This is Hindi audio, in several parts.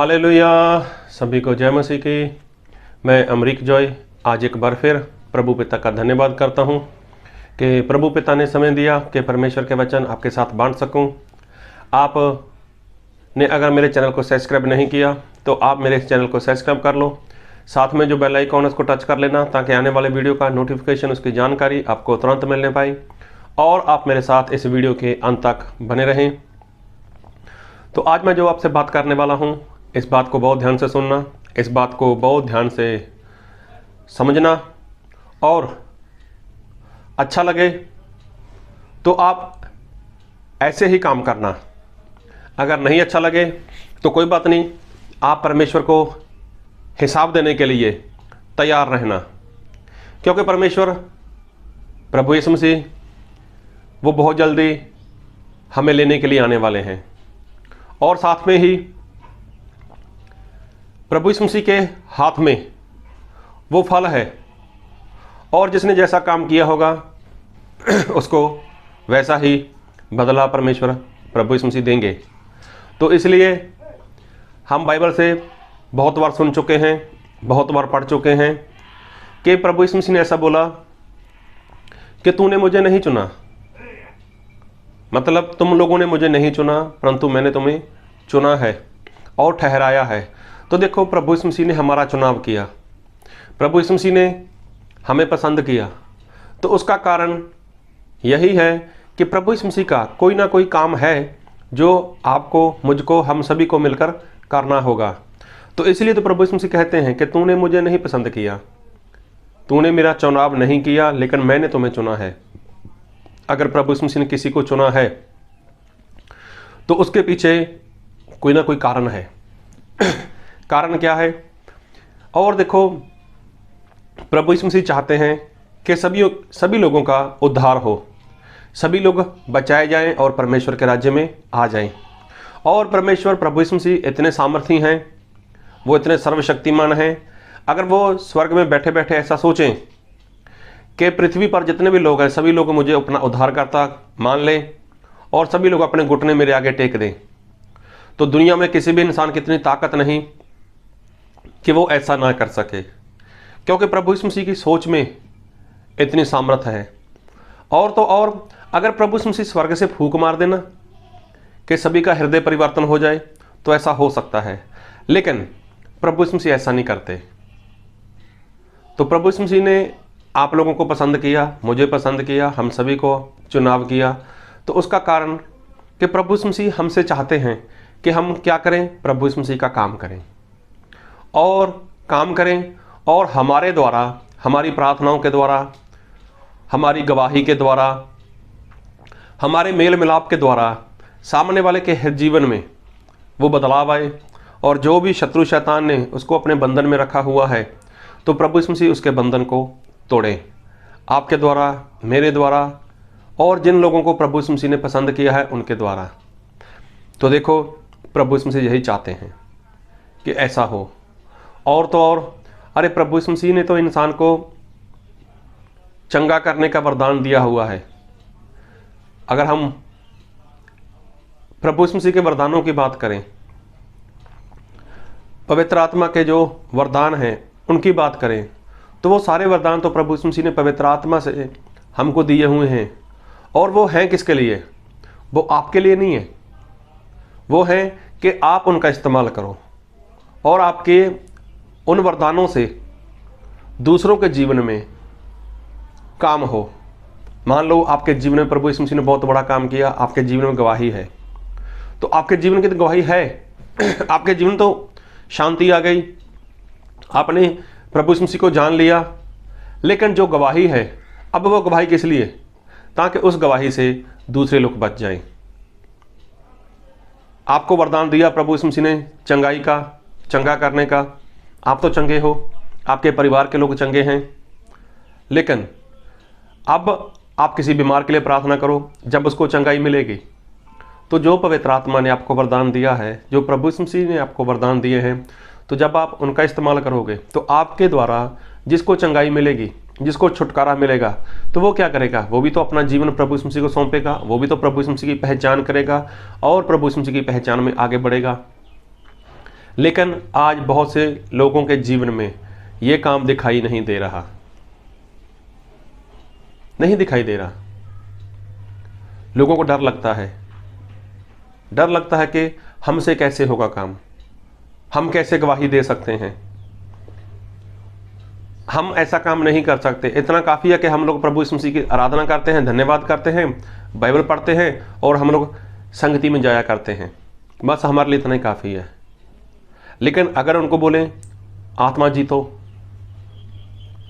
हालेलुया। सभी को जय मसीह की। मैं अमरीक जॉय आज एक बार फिर प्रभु पिता का धन्यवाद करता हूँ कि प्रभु पिता ने समय दिया कि परमेश्वर के वचन आपके साथ बांट सकूँ। आपने अगर मेरे चैनल को सब्सक्राइब नहीं किया तो आप मेरे इस चैनल को सब्सक्राइब कर लो। साथ में जो बेल आइकन है उसको टच कर लेना ताकि आने वाले वीडियो का नोटिफिकेशन, उसकी जानकारी आपको तुरंत मिलने पाए और आप मेरे साथ इस वीडियो के अंत तक बने रहें। तो आज मैं जो आपसे बात करने वाला हूँ, इस बात को बहुत ध्यान से सुनना, इस बात को बहुत ध्यान से समझना और अच्छा लगे तो आप ऐसे ही काम करना। अगर नहीं अच्छा लगे तो कोई बात नहीं, आप परमेश्वर को हिसाब देने के लिए तैयार रहना, क्योंकि परमेश्वर प्रभु यीशु मसीह वो बहुत जल्दी हमें लेने के लिए आने वाले हैं। और साथ में ही प्रभु यीशु मसीह के हाथ में वो फल है और जिसने जैसा काम किया होगा उसको वैसा ही बदला परमेश्वर प्रभु यीशु मसीह देंगे। तो इसलिए हम बाइबल से बहुत बार सुन चुके हैं, बहुत बार पढ़ चुके हैं कि प्रभु यीशु मसीह ने ऐसा बोला कि तूने मुझे नहीं चुना, मतलब तुम लोगों ने मुझे नहीं चुना परंतु मैंने तुम्हें चुना है और ठहराया है। तो देखो, प्रभु यीशु मसीह ने हमारा चुनाव किया, प्रभु यीशु मसीह ने हमें पसंद किया। तो उसका कारण यही है कि प्रभु यीशु मसीह का कोई ना कोई काम है जो आपको, मुझको, हम सभी को मिलकर करना होगा। तो इसलिए तो प्रभु यीशु मसीह कहते हैं कि तूने मुझे नहीं पसंद किया, तूने मेरा चुनाव नहीं किया, लेकिन मैंने तुम्हें चुना है। अगर प्रभु यीशु मसीह ने किसी को चुना है तो उसके पीछे कोई ना कोई कारण है। कारण क्या है? और देखो, प्रभु यीशु मसीह चाहते हैं कि सभी लोगों का उद्धार हो, सभी लोग बचाए जाएं और परमेश्वर के राज्य में आ जाएं। और परमेश्वर प्रभु यीशु मसीह इतने सामर्थी हैं, वो इतने सर्वशक्तिमान हैं। अगर वो स्वर्ग में बैठे बैठे ऐसा सोचें कि पृथ्वी पर जितने भी लोग हैं सभी लोग मुझे अपना उद्धारकर्ता मान लें और सभी लोग अपने घुटने मेरे आगे टेक दें, तो दुनिया में किसी भी इंसान की इतनी ताकत नहीं कि वो ऐसा ना कर सके, क्योंकि प्रभु यीशु मसीह की सोच में इतनी सामर्थ है। और तो और अगर प्रभु यीशु मसीह स्वर्ग से फूंक मार देना कि सभी का हृदय परिवर्तन हो जाए तो ऐसा हो सकता है, लेकिन प्रभु यीशु मसीह ऐसा नहीं करते। तो प्रभु यीशु मसीह ने आप लोगों को पसंद किया, मुझे पसंद किया, हम सभी को चुनाव किया। तो उसका कारण कि प्रभु यीशु मसीह हमसे चाहते हैं कि हम क्या करें, प्रभु यीशु मसीह का काम करें और हमारे द्वारा, हमारी प्रार्थनाओं के द्वारा, हमारी गवाही के द्वारा, हमारे मेल मिलाप के द्वारा सामने वाले के जीवन में वो बदलाव आए। और जो भी शत्रु शैतान ने उसको अपने बंधन में रखा हुआ है तो प्रभु यीशु मसीह उसके बंधन को तोड़ें, आपके द्वारा, मेरे द्वारा और जिन लोगों को प्रभु यीशु मसीह ने पसंद किया है उनके द्वारा। तो देखो, प्रभु यीशु मसीह यही चाहते हैं कि ऐसा हो। और तो और, अरे प्रभु यीशु मसीह ने तो इंसान को चंगा करने का वरदान दिया हुआ है। अगर हम प्रभु यीशु मसीह के वरदानों की बात करें, पवित्र आत्मा के जो वरदान हैं उनकी बात करें, तो वो सारे वरदान तो प्रभु यीशु मसीह ने पवित्र आत्मा से हमको दिए हुए हैं। और वो हैं किसके लिए? वो आपके लिए नहीं है, वो है कि आप उनका इस्तेमाल करो और आपके उन वरदानों से दूसरों के जीवन में काम हो। मान लो आपके जीवन में प्रभु यीशु मसीह ने बहुत बड़ा काम किया, आपके जीवन में गवाही है, तो आपके जीवन की तो गवाही है, आपके जीवन तो शांति आ गई, आपने प्रभु यीशु मसीह को जान लिया। लेकिन जो गवाही है, अब वो गवाही किस लिए? ताकि उस गवाही से दूसरे लोग बच जाएं। आपको वरदान दिया प्रभु यीशु मसीह ने चंगाई का, चंगा करने का, आप तो चंगे हो, आपके परिवार के लोग चंगे हैं, लेकिन अब आप किसी बीमार के लिए प्रार्थना करो, जब उसको चंगाई मिलेगी तो जो पवित्र आत्मा ने आपको वरदान दिया है, जो प्रभु यीशु मसीह ने आपको वरदान दिए हैं, तो जब आप उनका इस्तेमाल करोगे तो आपके द्वारा जिसको चंगाई मिलेगी, जिसको छुटकारा मिलेगा, तो वो क्या करेगा? वो भी तो अपना जीवन प्रभु यीशु मसीह को सौंपेगा, वो भी तो प्रभु यीशु मसीह की पहचान करेगा और प्रभु यीशु मसीह की पहचान में आगे बढ़ेगा। लेकिन आज बहुत से लोगों के जीवन में ये काम दिखाई नहीं दे रहा, नहीं दिखाई दे रहा। लोगों को डर लगता है कि हमसे कैसे होगा काम, हम कैसे गवाही दे सकते हैं, हम ऐसा काम नहीं कर सकते। इतना काफ़ी है कि हम लोग प्रभु यीशु मसीह की आराधना करते हैं, धन्यवाद करते हैं, बाइबल पढ़ते हैं और हम लोग संगति में जाया करते हैं, बस हमारे लिए इतना ही काफ़ी है। लेकिन अगर उनको बोलें आत्मा जीतो,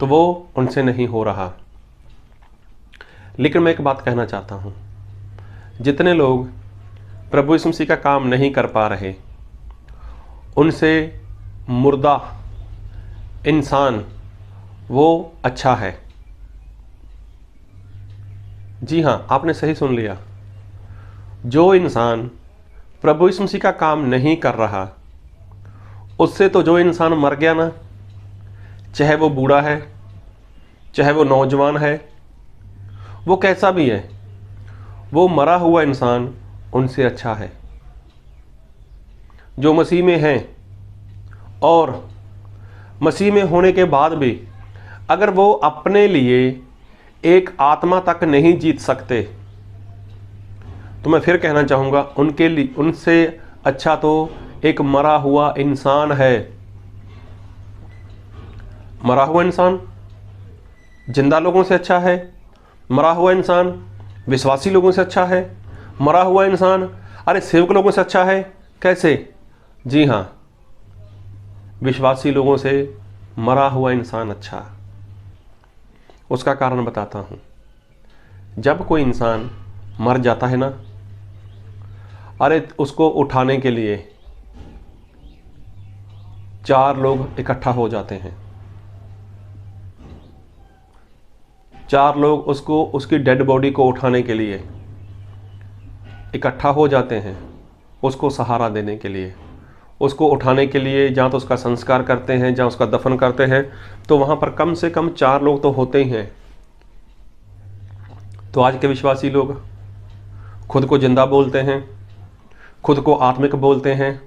तो वो उनसे नहीं हो रहा। लेकिन मैं एक बात कहना चाहता हूँ, जितने लोग प्रभु यीशु मसीह का काम नहीं कर पा रहे, उनसे मुर्दा इंसान वो अच्छा है। जी हाँ, आपने सही सुन लिया। जो इंसान प्रभु यीशु मसीह का काम नहीं कर रहा, उससे तो जो इंसान मर गया ना, चाहे वो बूढ़ा है, चाहे वो नौजवान है, वो कैसा भी है, वो मरा हुआ इंसान उनसे अच्छा है। जो मसीह में हैं और मसीह में होने के बाद भी अगर वो अपने लिए एक आत्मा तक नहीं जीत सकते, तो मैं फिर कहना चाहूँगा उनके लिए, उनसे अच्छा तो एक मरा हुआ इंसान है। मरा हुआ इंसान जिंदा लोगों से अच्छा है, मरा हुआ इंसान विश्वासी लोगों से अच्छा है, मरा हुआ इंसान अरे सेवक लोगों से अच्छा है। कैसे? जी हाँ, विश्वासी लोगों से मरा हुआ इंसान अच्छा। उसका कारण बताता हूँ। जब कोई इंसान मर जाता है ना, अरे उसको उठाने के लिए 4 लोग इकट्ठा हो जाते हैं। 4 लोग उसको, उसकी डेड बॉडी को उठाने के लिए इकट्ठा हो जाते हैं, उसको सहारा देने के लिए, उसको उठाने के लिए। जहाँ तो उसका संस्कार करते हैं, जहाँ उसका दफन करते हैं, तो वहाँ पर कम से कम 4 लोग तो होते ही हैं। तो आज के विश्वासी लोग खुद को जिंदा बोलते हैं, खुद को आत्मिक बोलते हैं,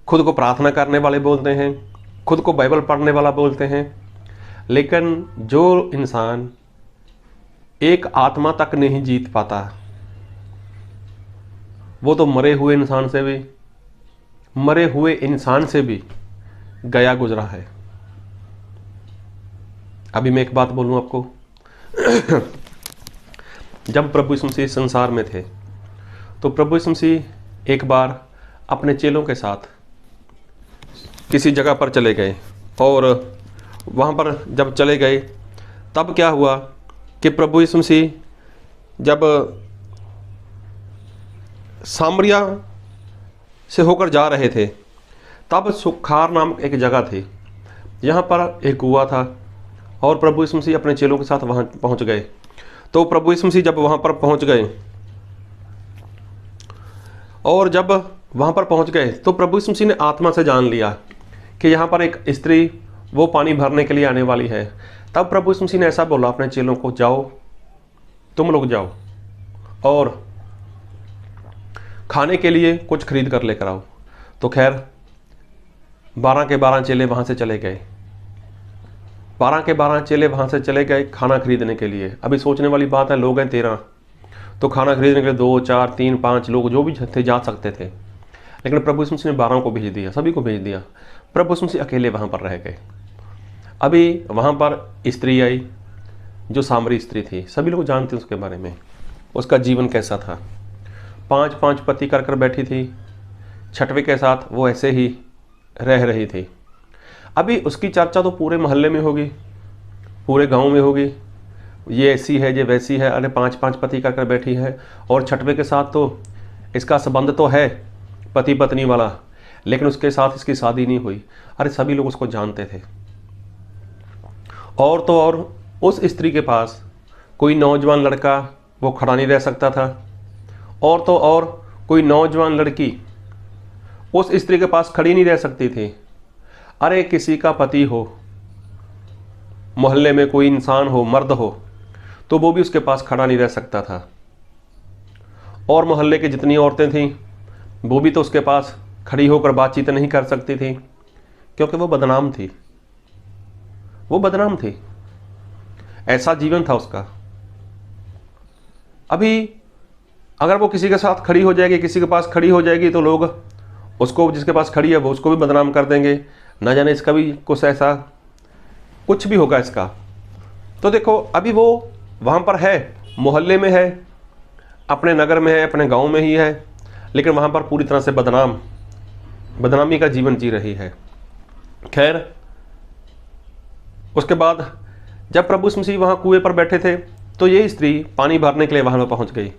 खुद को प्रार्थना करने वाले बोलते हैं, खुद को बाइबल पढ़ने वाला बोलते हैं। लेकिन जो इंसान एक आत्मा तक नहीं जीत पाता, वो तो मरे हुए इंसान से भी गया गुजरा है। अभी मैं एक बात बोलूं आपको। जब प्रभु यीशु मसीह संसार में थे, तो प्रभु यीशु मसीह एक बार अपने चेलों के साथ किसी जगह पर चले गए, और वहाँ पर जब चले गए, तब क्या हुआ कि प्रभु यीशु मसीह जब सामरिया से होकर जा रहे थे, तब सुखार नामक एक जगह थी। यहाँ पर एक कुआं था, और प्रभु यीशु मसीह अपने चेलों के साथ वहाँ पहुँच गए। तो प्रभु यीशु मसीह जब वहाँ पर पहुँच गए, और जब वहाँ पर पहुँच गए, तो प्रभु यीशु मसीह ने आत्मा से जान लिया कि यहाँ पर एक स्त्री वो पानी भरने के लिए आने वाली है। तब प्रभु यीशु मसीह ने ऐसा बोला अपने चेलों को, जाओ, तुम लोग जाओ और खाने के लिए कुछ खरीद कर लेकर आओ। तो खैर 12 के 12 चेले वहाँ से चले गए। 12 के 12 चेले वहाँ से चले गए खाना खरीदने के लिए। अभी सोचने वाली बात है, लोग हैं 13, तो खाना खरीदने के लिए 2, 4, 3, 5 लोग जो भी थे जा सकते थे। लेकिन प्रभु यीशु मसीह ने 12 को भेज दिया, सभी को भेज दिया। प्रभु यीशु मसीह अकेले वहाँ पर रह गए। अभी वहाँ पर स्त्री आई, जो सामरी स्त्री थी, सभी लोग जानते हैं उसके बारे में, उसका जीवन कैसा था। 5-5 पति कर कर बैठी थी, 6वें के साथ वो ऐसे ही रह रही थी। अभी उसकी चर्चा तो पूरे मोहल्ले में होगी, पूरे गांव में होगी, ये ऐसी है, ये वैसी है, अरे 5-5 पति कर कर बैठी है, और 6वें के साथ तो इसका संबंध तो है पति पत्नी वाला, लेकिन उसके साथ इसकी शादी नहीं हुई। अरे सभी लोग उसको जानते थे। और तो और उस स्त्री के पास कोई नौजवान लड़का वो खड़ा नहीं रह सकता था, और तो और कोई नौजवान लड़की उस स्त्री के पास खड़ी नहीं रह सकती थी। अरे किसी का पति हो, मोहल्ले में कोई इंसान हो, मर्द हो, तो वो भी उसके पास खड़ा नहीं रह सकता था। और मोहल्ले की जितनी औरतें थीं, वो भी तो उसके पास खड़ी होकर बातचीत नहीं कर सकती थी, क्योंकि वो बदनाम थी। वो बदनाम थी, ऐसा जीवन था उसका। अभी अगर वो किसी के साथ खड़ी हो जाएगी, किसी के पास खड़ी हो जाएगी, तो लोग उसको, जिसके पास खड़ी है, वो उसको भी बदनाम कर देंगे। ना जाने इसका भी कुछ ऐसा कुछ भी होगा इसका। तो देखो, अभी वो वहाँ पर है, मोहल्ले में है, अपने नगर में है, अपने गांव में ही है, लेकिन वहाँ पर पूरी तरह से बदनामी का जीवन जी रही है। खैर, उसके बाद जब प्रभु यीशु मसीह वहाँ कुएं पर बैठे थे, तो ये स्त्री पानी भरने के लिए वहाँ पर पहुँच गई।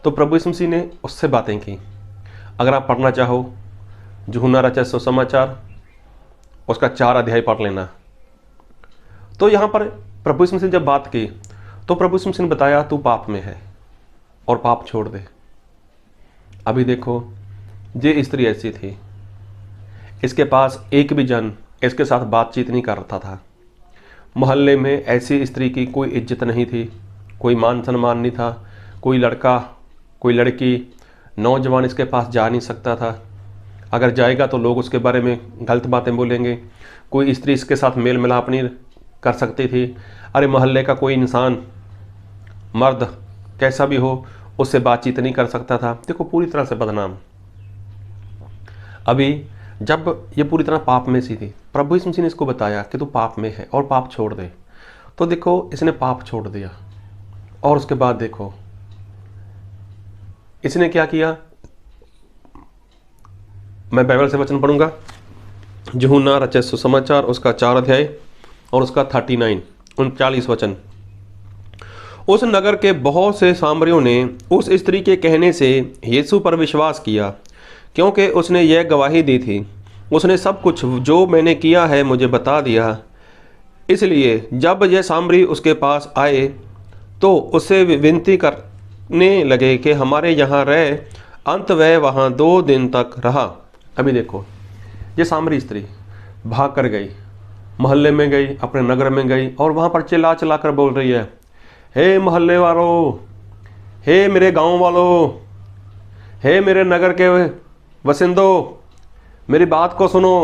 तो प्रभु यीशु मसीह ने उससे बातें की। अगर आप पढ़ना चाहो, यूहन्ना रचित सुसमाचार उसका 4 अध्याय पढ़ लेना। तो यहाँ पर प्रभु यीशु मसीह ने जब बात की, तो प्रभु यीशु मसीह ने बताया, तू पाप में है और पाप छोड़ दे। अभी देखो, ये स्त्री ऐसी थी, इसके पास एक भी जन इसके साथ बातचीत नहीं करता था। मोहल्ले में ऐसी स्त्री की कोई इज्जत नहीं थी, कोई मान सम्मान नहीं था। कोई लड़का, कोई लड़की, नौजवान इसके पास जा नहीं सकता था। अगर जाएगा तो लोग उसके बारे में गलत बातें बोलेंगे। कोई स्त्री इसके साथ मेल मिलाप नहीं कर सकती थी। अरे मोहल्ले का कोई इंसान, मर्द कैसा भी हो, उससे बातचीत नहीं कर सकता था। देखो, पूरी तरह से बदनाम। अभी जब ये पूरी तरह पाप में सी थी, प्रभु यीशु मसीह ने इसको बताया कि तू पाप में है और पाप छोड़ दे। तो देखो, इसने पाप छोड़ दिया। और उसके बाद देखो इसने क्या किया। मैं बाइबल से वचन पढ़ूंगा, यूहन्ना रचित सुसमाचार उसका 4 अध्याय और उसका 39 वचन। उस नगर के बहुत से सामरियों ने उस स्त्री के कहने से यीशु पर विश्वास किया, क्योंकि उसने यह गवाही दी थी, उसने सब कुछ जो मैंने किया है मुझे बता दिया। इसलिए जब यह सामरी उसके पास आए तो उससे विनती करने लगे कि हमारे यहाँ रह। अंत वह वहाँ 2 दिन तक रहा। अभी देखो, ये सामरी स्त्री भाग कर गई, मोहल्ले में गई, अपने नगर में गई, और वहाँ पर चिल्ला चिल्ला कर बोल रही है, हे मोहल्ले वालों, हे मेरे गांव वालों, हे मेरे नगर के वसिंदों, मेरी बात को सुनो।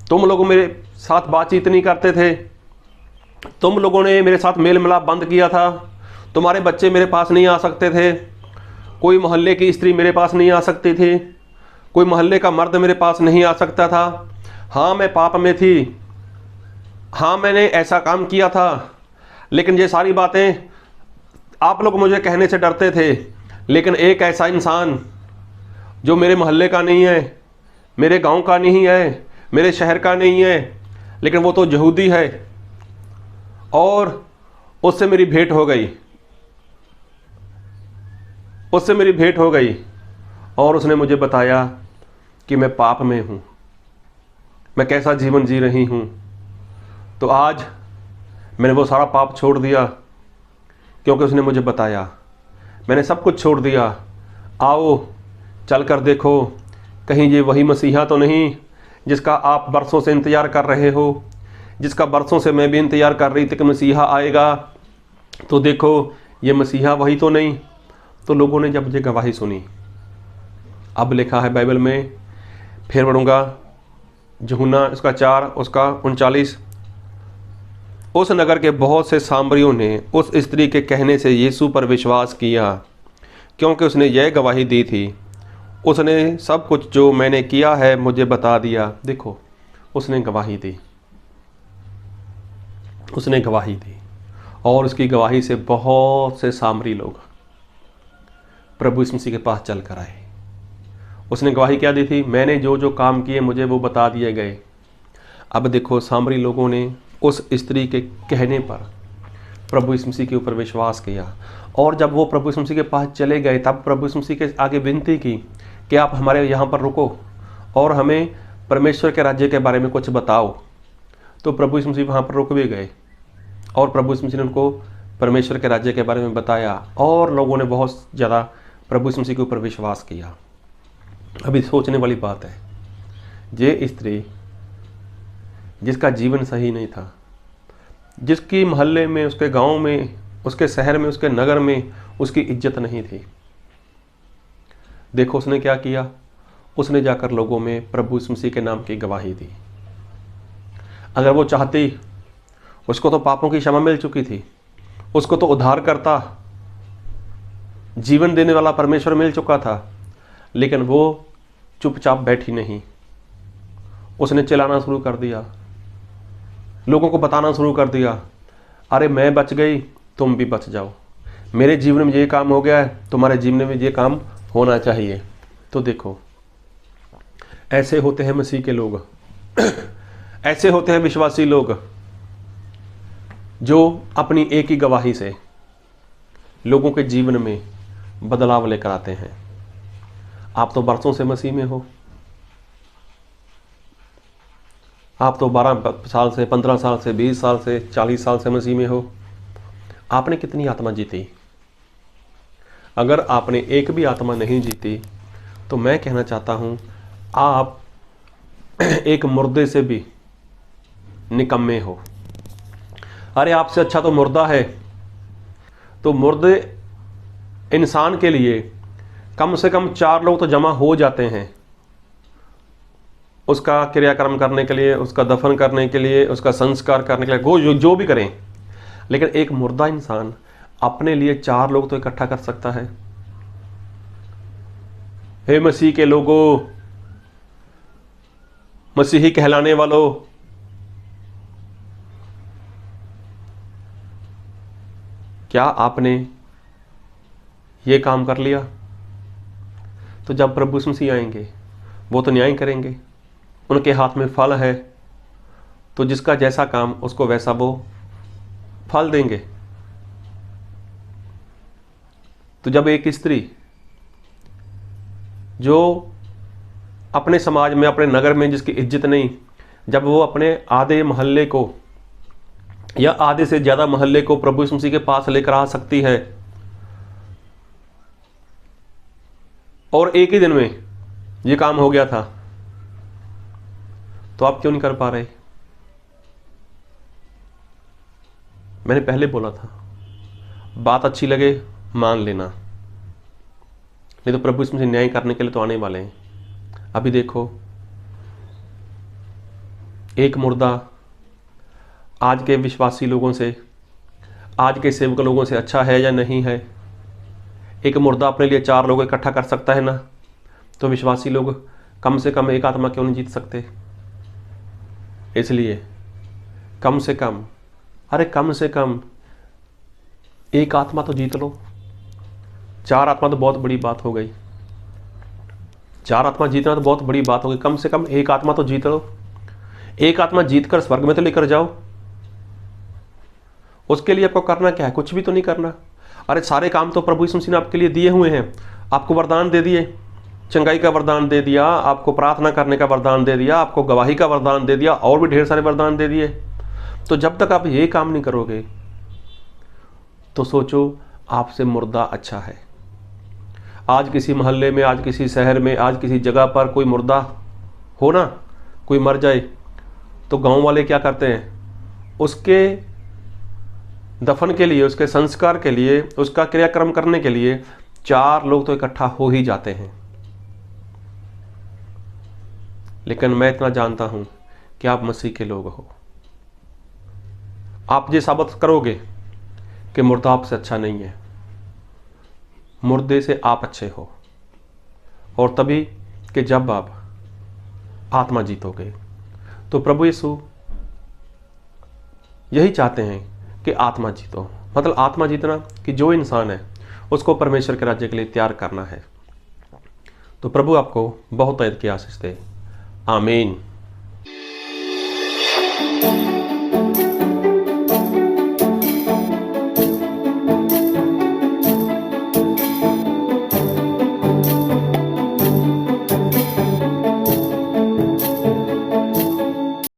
तुम लोग मेरे साथ बातचीत नहीं करते थे, तुम लोगों ने मेरे साथ मेल मिलाप बंद किया था, तुम्हारे बच्चे मेरे पास नहीं आ सकते थे, कोई मोहल्ले की स्त्री मेरे पास नहीं आ सकती थी, कोई मोहल्ले का मर्द मेरे पास नहीं आ सकता था। हाँ, मैं पाप में थी, हाँ मैंने ऐसा काम किया था, लेकिन ये सारी बातें आप लोग मुझे कहने से डरते थे। लेकिन एक ऐसा इंसान जो मेरे मोहल्ले का नहीं है, मेरे गांव का नहीं है, मेरे शहर का नहीं है, लेकिन वो तो यहूदी है, और उससे मेरी भेंट हो गई, उससे मेरी भेंट हो गई, और उसने मुझे बताया कि मैं पाप में हूँ, मैं कैसा जीवन जी रही हूँ। तो आज मैंने वो सारा पाप छोड़ दिया, क्योंकि उसने मुझे बताया। मैंने सब कुछ छोड़ दिया। आओ चल कर देखो, कहीं ये वही मसीहा तो नहीं जिसका आप बरसों से इंतज़ार कर रहे हो, जिसका बरसों से मैं भी इंतज़ार कर रही थी कि मसीहा आएगा। तो देखो, ये मसीहा वही तो नहीं। तो लोगों ने जब ये गवाही सुनी, अब लिखा है बाइबल में, फिर पढ़ूंगा, यूहन्ना उसका 4 उसका 39। उस नगर के बहुत से सामरियों ने उस स्त्री के कहने से यीशु पर विश्वास किया, क्योंकि उसने यह गवाही दी थी, उसने सब कुछ जो मैंने किया है मुझे बता दिया। देखो, उसने गवाही दी, उसने गवाही दी, और उसकी गवाही से बहुत से सामरी लोग प्रभु यीशु मसीह के पास चल कर आए। उसने गवाही क्या दी थी? मैंने जो जो काम किए मुझे वो बता दिए गए। अब देखो, सामरी लोगों ने उस स्त्री के कहने पर प्रभु यीशु मसीह के ऊपर विश्वास किया, और जब वो प्रभु यीशु मसीह के पास चले गए, तब प्रभु यीशु मसीह के आगे विनती की कि आप हमारे यहाँ पर रुको और हमें परमेश्वर के राज्य के बारे में कुछ बताओ। तो प्रभु यीशु मसीह वहाँ पर रुक भी गए, और प्रभु यीशु मसीह ने उनको परमेश्वर के राज्य के बारे में बताया, और लोगों ने बहुत ज़्यादा प्रभु यीशु मसीह के ऊपर विश्वास किया। अभी सोचने वाली बात है, ये स्त्री जिसका जीवन सही नहीं था, जिसकी मोहल्ले में, उसके गांव में, उसके शहर में, उसके नगर में उसकी इज्जत नहीं थी, देखो उसने क्या किया। उसने जाकर लोगों में प्रभु यीशु मसीह के नाम की गवाही दी। अगर वो चाहती, उसको तो पापों की क्षमा मिल चुकी थी, उसको तो उद्धार करता, जीवन देने वाला परमेश्वर मिल चुका था, लेकिन वो चुपचाप बैठी नहीं। उसने चिल्लाना शुरू कर दिया, लोगों को बताना शुरू कर दिया, अरे मैं बच गई, तुम भी बच जाओ, मेरे जीवन में ये काम हो गया है, तुम्हारे जीवन में ये काम होना चाहिए। तो देखो, ऐसे होते हैं मसीह के लोग, ऐसे होते हैं विश्वासी लोग, जो अपनी एक ही गवाही से लोगों के जीवन में बदलाव लेकर आते हैं। आप तो बरसों से मसीह में हो, आप तो 12 साल से, 15 साल से, 20 साल से, 40 साल से मसीह में हो। आपने कितनी आत्मा जीती? अगर आपने एक भी आत्मा नहीं जीती तो मैं कहना चाहता हूं, आप एक मुर्दे से भी निकम्मे हो। अरे आपसे अच्छा तो मुर्दा है। तो मुर्दे इंसान के लिए कम से कम 4 लोग तो जमा हो जाते हैं, उसका क्रियाक्रम करने के लिए, उसका दफन करने के लिए, उसका संस्कार करने के लिए, वो जो भी करें। लेकिन एक मुर्दा इंसान अपने लिए 4 लोग तो इकट्ठा कर सकता है। हे मसीह के लोगों, मसीही कहलाने वालों, क्या आपने ये काम कर लिया? तो जब प्रभु यीशु मसीह आएंगे, वो तो न्याय करेंगे, उनके हाथ में फल है, तो जिसका जैसा काम उसको वैसा वो फल देंगे। तो जब एक स्त्री जो अपने समाज में, अपने नगर में जिसकी इज्जत नहीं, जब वो अपने आधे मोहल्ले को या आधे से ज्यादा मोहल्ले को प्रभु यीशु मसीह के पास लेकर आ सकती है, और एक ही दिन में ये काम हो गया था, तो आप क्यों नहीं कर पा रहे? मैंने पहले बोला था, बात अच्छी लगे मान लेना, नहीं तो प्रभु इसमें से न्याय करने के लिए तो आने वाले हैं। अभी देखो, एक मुर्दा आज के विश्वासी लोगों से, आज के सेवक लोगों से अच्छा है या नहीं है? एक मुर्दा अपने लिए 4 लोग इकट्ठा कर सकता है ना, तो विश्वासी लोग कम से कम एक आत्मा क्यों नहीं जीत सकते? इसलिए कम से कम, अरे कम से कम एक आत्मा तो जीत लो। 4 आत्मा तो बहुत बड़ी बात हो गई, 4 आत्मा जीतना तो बहुत बड़ी बात हो गई। कम से कम एक आत्मा तो जीत लो। एक आत्मा जीतकर स्वर्ग में तो लेकर जाओ। उसके लिए आपको करना क्या है? कुछ भी तो नहीं करना। अरे सारे काम तो प्रभु यीशु मसीह ने आपके लिए दिए हुए हैं। आपको वरदान दे दिए, चंगाई का वरदान दे दिया, आपको प्रार्थना करने का वरदान दे दिया, आपको गवाही का वरदान दे दिया, और भी ढेर सारे वरदान दे दिए। तो जब तक आप ये काम नहीं करोगे तो सोचो आपसे मुर्दा अच्छा है। आज किसी मोहल्ले में, आज किसी शहर में, आज किसी जगह पर कोई मुर्दा हो ना, कोई मर जाए, तो गांव वाले क्या करते हैं? उसके दफन के लिए, उसके संस्कार के लिए, उसका क्रियाक्रम करने के लिए 4 लोग तो इकट्ठा हो ही जाते हैं। लेकिन मैं इतना जानता हूं कि आप मसीह के लोग हो। आप ये साबित करोगे कि मुर्दा आपसे अच्छा नहीं है, मुर्दे से आप अच्छे हो, और तभी कि जब आप आत्मा जीतोगे। तो प्रभु यीशु यही चाहते हैं कि आत्मा जीतो। मतलब आत्मा जीतना कि जो इंसान है उसको परमेश्वर के राज्य के लिए तैयार करना है। तो प्रभु आपको बहुत की आशीष दे। आमीन।